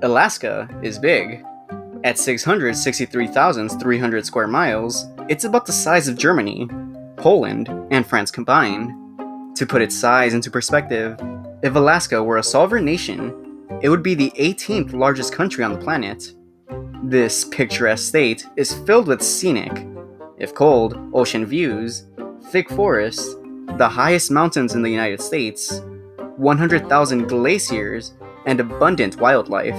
Alaska is big. At 663,300 square miles, it's about the size of Germany, Poland, and France combined. To put its size into perspective, if Alaska were a sovereign nation, it would be the 18th largest country on the planet. This picturesque state is filled with scenic, if cold, ocean views, thick forests, the highest mountains in the United States, 100,000 glaciers, and abundant wildlife.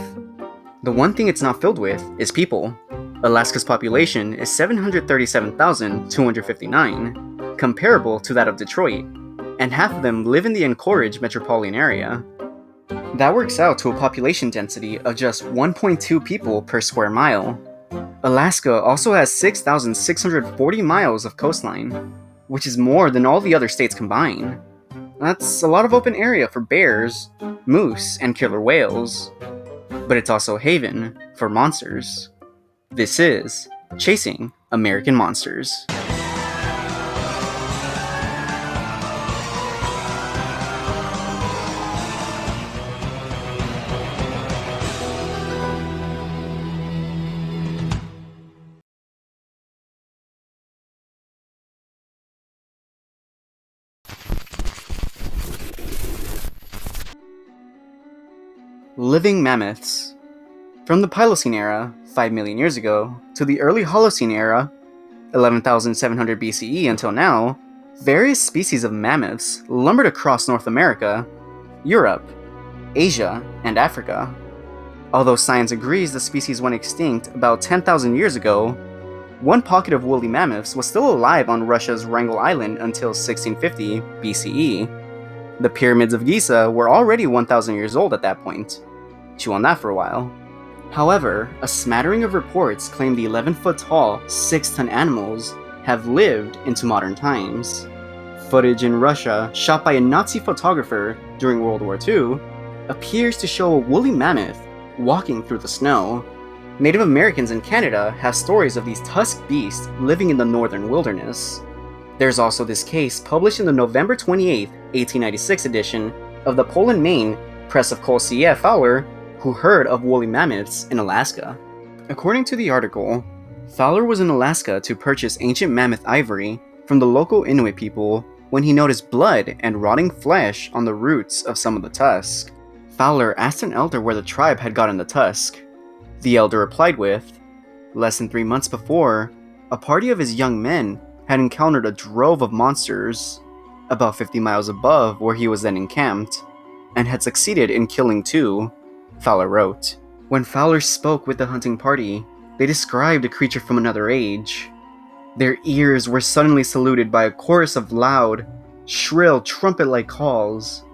The one thing it's not filled with is people. Alaska's population is 737,259, comparable to that of Detroit, and half of them live in the Anchorage metropolitan area. That works out to a population density of just 1.2 people per square mile. Alaska also has 6,640 miles of coastline, which is more than all the other states combined. That's a lot of open area for bears, moose, and killer whales. But it's also a haven for monsters. This is Chasing American Monsters. Living mammoths. From the Pliocene era, 5 million years ago, to the early Holocene era, 11,700 BCE until now, various species of mammoths lumbered across North America, Europe, Asia, and Africa. Although science agrees the species went extinct about 10,000 years ago, one pocket of woolly mammoths was still alive on Russia's Wrangel Island until 1650 BCE. The pyramids of Giza were already 1,000 years old at that point. Chew on that for a while. However, a smattering of reports claim the 11-foot-tall, 6-ton animals have lived into modern times. Footage in Russia, shot by a Nazi photographer during World War II, appears to show a woolly mammoth walking through the snow. Native Americans in Canada have stories of these tusked beasts living in the northern wilderness. There's also this case published in the November 28, 1896 edition of the Poland, Maine Press of Cole C.F. Fowler, who heard of woolly mammoths in Alaska. According to the article, Fowler was in Alaska to purchase ancient mammoth ivory from the local Inuit people when he noticed blood and rotting flesh on the roots of some of the tusks. Fowler asked an elder where the tribe had gotten the tusk. The elder replied with, less than 3 months before, a party of his young men had encountered a drove of monsters, about 50 miles above where he was then encamped, and had succeeded in killing 2, Fowler wrote. When Fowler spoke with the hunting party, they described a creature from another age. Their ears were suddenly saluted by a chorus of loud, shrill, trumpet-like calls,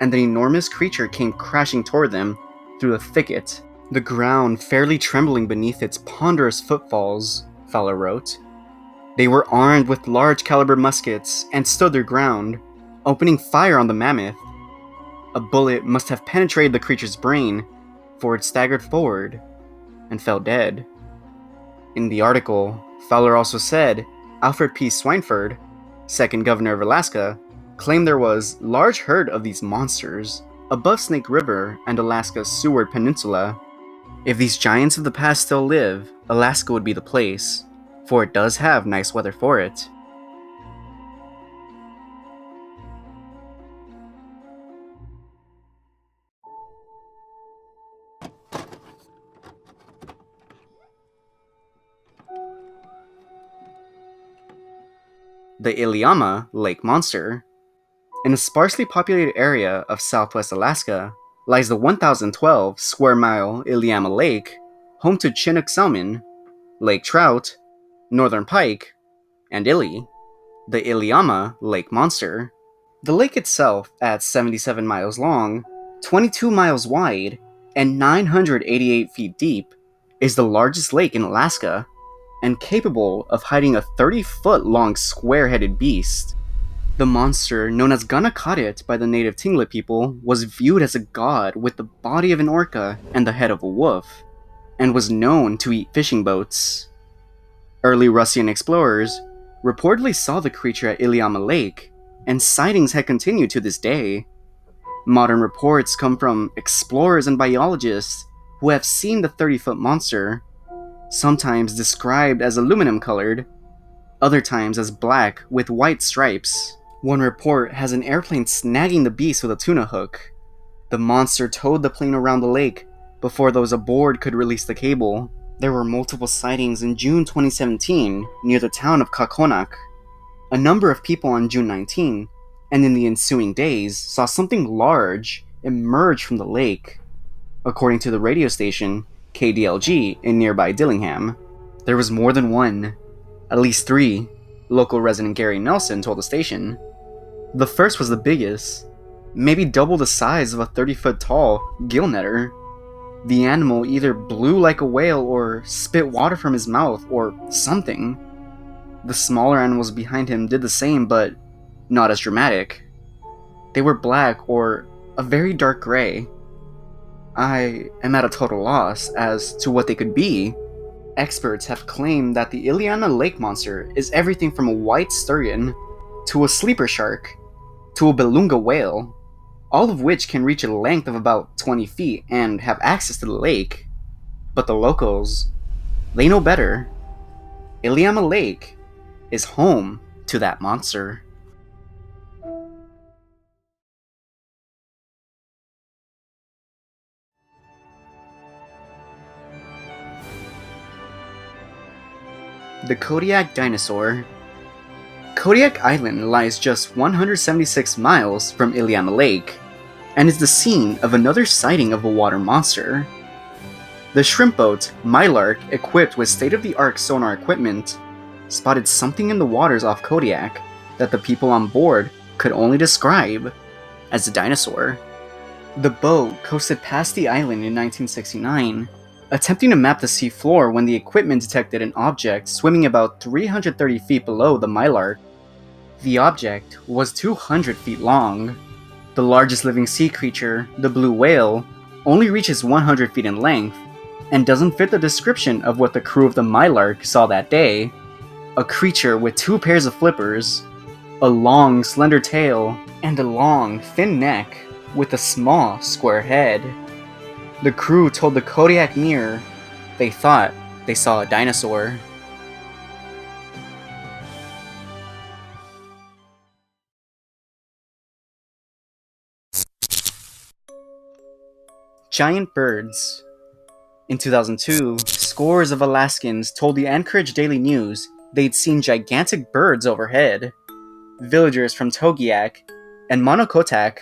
and the enormous creature came crashing toward them through the thicket, the ground fairly trembling beneath its ponderous footfalls, Fowler wrote. They were armed with large-caliber muskets and stood their ground, opening fire on the mammoth. A bullet must have penetrated the creature's brain, for it staggered forward and fell dead. In the article, Fowler also said Alfred P. Swineford, second governor of Alaska, claimed there was large herd of these monsters above Snake River and Alaska's Seward Peninsula. If these giants of the past still live, Alaska would be the place, for it does have nice weather for it. The Iliamna Lake Monster. In a sparsely populated area of southwest Alaska lies the 1,012 square mile Iliamna Lake, home to Chinook salmon, lake trout, northern pike, and illy, the Iliamna Lake Monster. The lake itself, at 77 miles long, 22 miles wide, and 988 feet deep, is the largest lake in Alaska, and capable of hiding a 30-foot-long square-headed beast. The monster, known as Ganakadet by the native Tlingit people, was viewed as a god with the body of an orca and the head of a wolf, and was known to eat fishing boats. Early Russian explorers reportedly saw the creature at Iliamna Lake, and sightings had continued to this day. Modern reports come from explorers and biologists who have seen the 30-foot monster, sometimes described as aluminum colored, other times as black with white stripes. One report has an airplane snagging the beast with a tuna hook. The monster towed the plane around the lake before those aboard could release the cable. There were multiple sightings in June 2017 near the town of Kakonak. A number of people on June 19, and in the ensuing days, saw something large emerge from the lake, according to the radio station KDLG in nearby Dillingham. There was more than one, at least 3, local resident Gary Nelson told the station. The first was the biggest, maybe double the size of a 30-foot tall gill netter. The animal either blew like a whale or spit water from his mouth or something. The smaller animals behind him did the same, but not as dramatic. They were black or a very dark gray. I am at a total loss as to what they could be. Experts have claimed that the Iliana Lake monster is everything from a white sturgeon to a sleeper shark to a beluga whale, all of which can reach a length of about 20 feet and have access to the lake. But the locals, they know better. Iliana Lake is home to that monster. The Kodiak Dinosaur. Kodiak Island lies just 176 miles from Iliana Lake, and is the scene of another sighting of a water monster. The shrimp boat, Mylark, equipped with state-of-the-art sonar equipment, spotted something in the waters off Kodiak that the people on board could only describe as a dinosaur. The boat coasted past the island in 1969, attempting to map the sea floor when the equipment detected an object swimming about 330 feet below the Mylark. The object was 200 feet long. The largest living sea creature, the blue whale, only reaches 100 feet in length, and doesn't fit the description of what the crew of the Mylark saw that day. A creature with 2 pairs of flippers, a long, slender tail, and a long, thin neck with a small, square head. The crew told the Kodiak Mirror they thought they saw a dinosaur. Giant birds. In 2002, scores of Alaskans told the Anchorage Daily News they'd seen gigantic birds overhead. Villagers from Togiak and Monokotak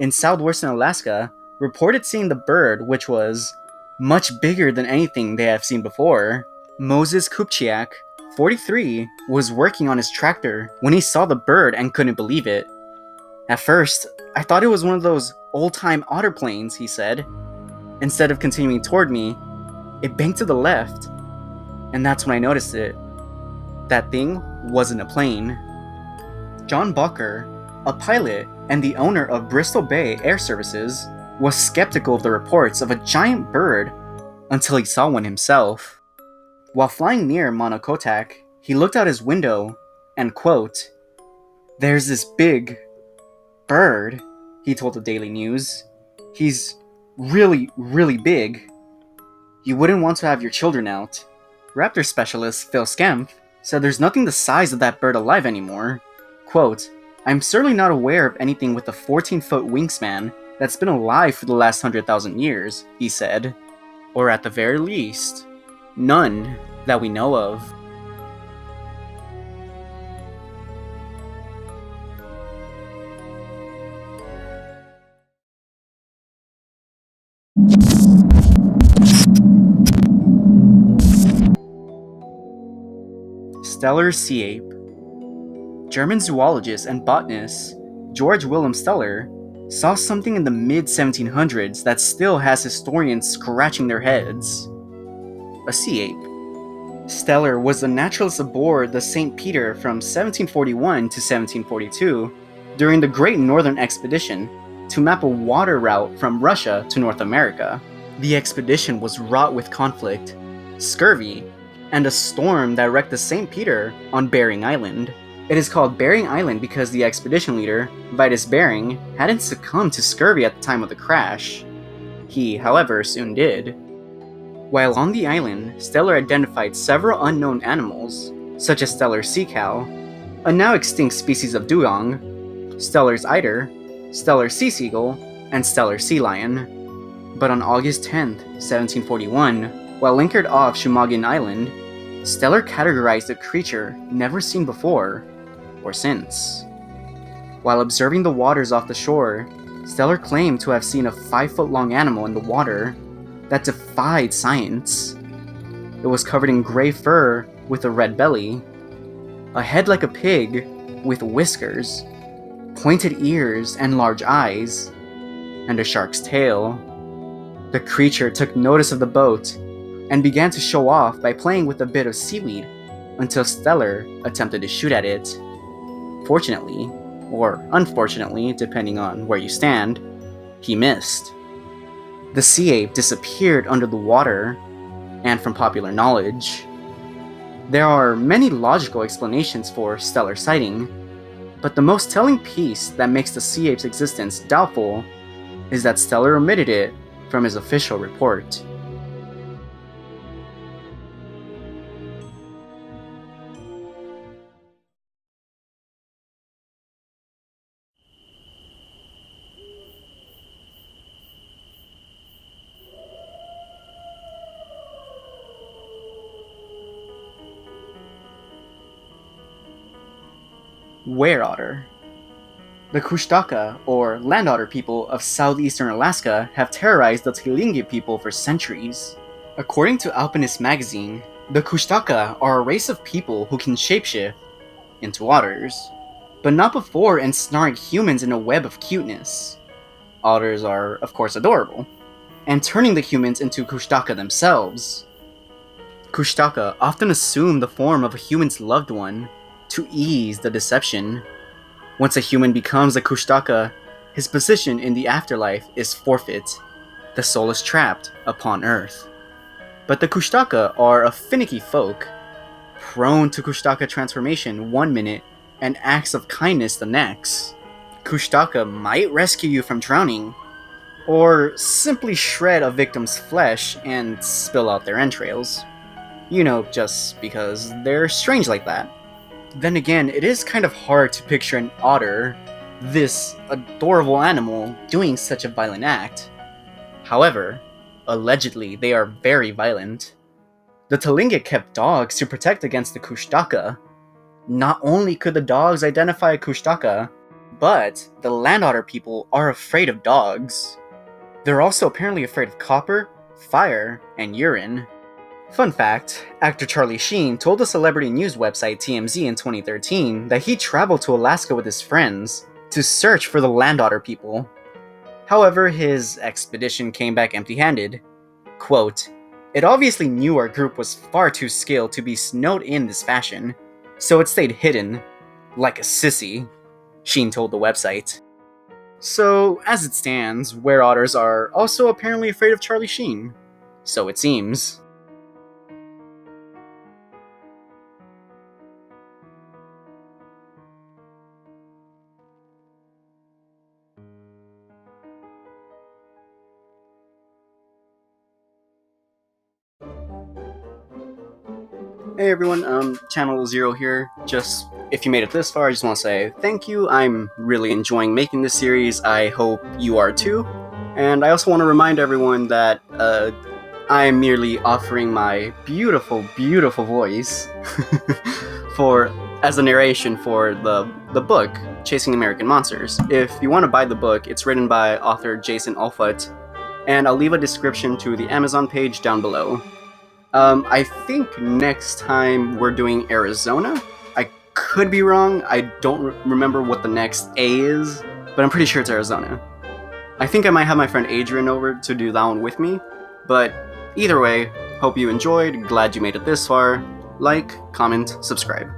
in southwestern Alaska reported seeing the bird, which was much bigger than anything they have seen before. Moses Kupchiak, 43, was working on his tractor when he saw the bird and couldn't believe it. At first, I thought it was one of those old-time otter planes, he said. Instead of continuing toward me, it banked to the left, and that's when I noticed it. That thing wasn't a plane. John Bucker, a pilot and the owner of Bristol Bay Air Services, was skeptical of the reports of a giant bird until he saw one himself. While flying near Monokotak, he looked out his window and, quote, "There's this big bird," he told the Daily News. "He's really, really big. You wouldn't want to have your children out." Raptor specialist Phil Skempf said there's nothing the size of that bird alive anymore. Quote, "I'm certainly not aware of anything with a 14-foot wingspan that's been alive for the last 100,000 years, he said. Or at the very least, none that we know of. Stellar sea ape. German zoologist and botanist George Wilhelm Steller saw something in the mid-1700s that still has historians scratching their heads. A sea ape. Steller was the naturalist aboard the St. Peter from 1741 to 1742 during the Great Northern Expedition to map a water route from Russia to North America. The expedition was wrought with conflict, scurvy, and a storm that wrecked the St. Peter on Bering Island. It is called Bering Island because the expedition leader, Vitus Bering, hadn't succumbed to scurvy at the time of the crash. He, however, soon did. While on the island, Stellar identified several unknown animals, such as Stellar sea cow, a now extinct species of dugong, Stellar's eider, Stellar sea seagull, and Stellar sea lion. But on August 10th, 1741, while anchored off Shumagin Island, Stellar categorized a creature never seen before or since. While observing the waters off the shore, Stellar claimed to have seen a 5-foot-long animal in the water that defied science. It was covered in gray fur with a red belly, a head like a pig with whiskers, pointed ears and large eyes, and a shark's tail. The creature took notice of the boat and began to show off by playing with a bit of seaweed until Stellar attempted to shoot at it. Fortunately, or unfortunately, depending on where you stand, he missed. The sea ape disappeared under the water, and from popular knowledge, there are many logical explanations for Stellar sighting, but the most telling piece that makes the sea ape's existence doubtful is that Stellar omitted it from his official report. Were otter. The Kushtaka, or land otter people of southeastern Alaska, have terrorized the Tlingit people for centuries. According to Alpinist magazine, the Kushtaka are a race of people who can shapeshift into otters, but not before ensnaring humans in a web of cuteness. Otters are, of course, adorable, and turning the humans into Kushtaka themselves. Kushtaka often assume the form of a human's loved one to ease the deception. Once a human becomes a Kushtaka, his position in the afterlife is forfeit. The soul is trapped upon Earth. But the Kushtaka are a finicky folk, prone to Kushtaka transformation one minute and acts of kindness the next. Kushtaka might rescue you from drowning, or simply shred a victim's flesh and spill out their entrails. You know, just because they're strange like that. Then again, it is kind of hard to picture an otter, this adorable animal, doing such a violent act. However, allegedly they are very violent. The Tlingit kept dogs to protect against the Kushtaka. Not only could the dogs identify a Kushtaka, but the land otter people are afraid of dogs. They're also apparently afraid of copper, fire, and urine. Fun fact, actor Charlie Sheen told the celebrity news website TMZ in 2013 that he traveled to Alaska with his friends to search for the land otter people. However, his expedition came back empty-handed. Quote, "It obviously knew our group was far too skilled to be snowed in this fashion, so it stayed hidden, like a sissy," Sheen told the website. So, as it stands, were otters are also apparently afraid of Charlie Sheen. So it seems. Hey everyone, Channel Zero here. Just, if you made it this far, I just want to say thank you. I'm really enjoying making this series. I hope you are too. And I also want to remind everyone that I am merely offering my beautiful, beautiful voice as a narration for the book, Chasing American Monsters. If you want to buy the book, it's written by author Jason Alfut, and I'll leave a description to the Amazon page down below. I think next time we're doing Arizona. I could be wrong. I don't remember what the next A is, but I'm pretty sure it's Arizona. I think I might have my friend Adrian over to do that one with me, but either way, hope you enjoyed. Glad you made it this far. Like, comment, subscribe.